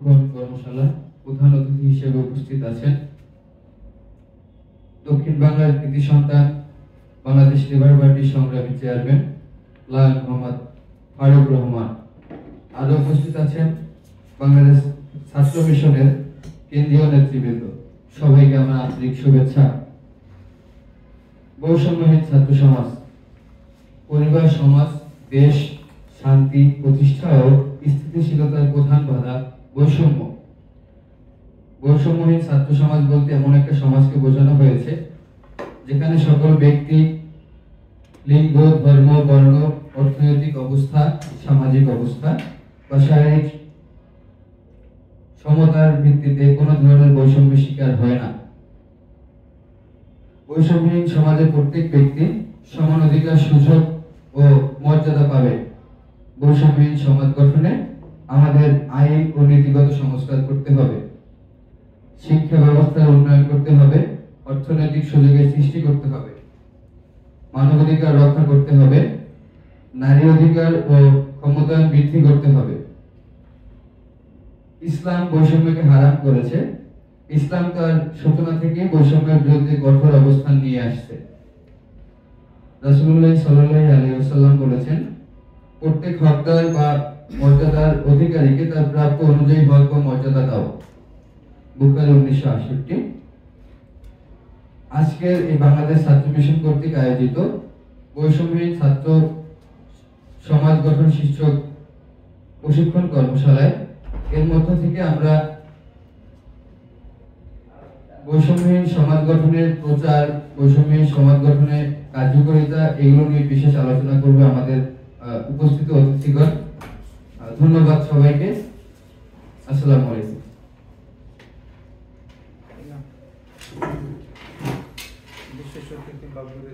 কর্মশালা প্রধান অতিথি হিসেবে উপস্থিত আছেন দক্ষিণ বাংলার কৃতি সন্তান বাংলাদেশ লেবার পার্টির সংগ্রামী চেয়ারম্যান লায়ন মোহাম্মদ ফারুক রহমান। আরো উপস্থিত আছেন বাংলাদেশ ছাত্র মিশনের কেন্দ্রীয় নেতৃবৃন্দ। সবাইকে আমার আন্তরিক শুভেচ্ছা। বৈষম্যহীন ছাত্র সমাজ, পরিবার, সমাজ, দেশ শান্তি প্রতিষ্ঠা ও স্থিতিশীলতার প্রধান বাধা বৈষম্য। বৈষম্যহীন ছাত্র সমাজ বলতে এমন একটা সমাজকে বোঝানো হয়েছে যেখানে সকল ব্যক্তি, লিঙ্গ, ধর্ম, বর্ণ, অর্থনৈতিক অবস্থা, সামাজিক অবস্থা বা শারীরিক সমতার ভিত্তিতে কোনো ধরনের বৈষম্যের শিকার হয় না। বৈষম্যহীন সমাজে প্রত্যেক ব্যক্তি সমান অধিকার, সুযোগ ও মর্যাদা পাবে। বৈষম্যহীন সমাজ গঠনে আমাদের আইন ও নীতিগত সংস্কার করতে হবে, শিক্ষা ব্যবস্থার উন্নয়ন করতে হবে, অর্থনৈতিক সুযোগের সৃষ্টি করতে হবে, মানবাধিকার রক্ষা করতে হবে, নারী অধিকার ও ক্ষমতায়ন বৃদ্ধি করতে হবে। ইসলাম বৈষম্যকে হারাম করেছে। ইসলাম তার সূচনা থেকে বৈষম্যের বিরুদ্ধে কঠোর অবস্থান নিয়ে আসছে। রাসূলুল্লাহ সাল্লাল্লাহু আলাইহি ওয়াসাল্লাম বলেছেন, প্রত্যেক হকদার বা মর্যাদার অধিকারীকে তার প্রাপ্য অনুযায়ী হক ও মর্যাদা দাও। বুখারী 1968। আজকের এই বাংলাদেশ ছাত্র মিশন কর্তৃক আয়োজিত বৈষম্যহীন ছাত্র সমাজ গঠন শীর্ষক প্রশিক্ষণ কর্মশালায় এর মধ্য থেকে আমরা বৈষম্যহীন সমাজ গঠনের প্রচার, বৈষম্যহীন সমাজ গঠনের কার্যকারিতা, এগুলো নিয়ে বিশেষ আলোচনা করবে আমাদের উপস্থিত অতিথিগণ। ধন্যবাদ সবাইকে। আসসালামু আলাইকুম। বিশেষ অতিথি বাবুরে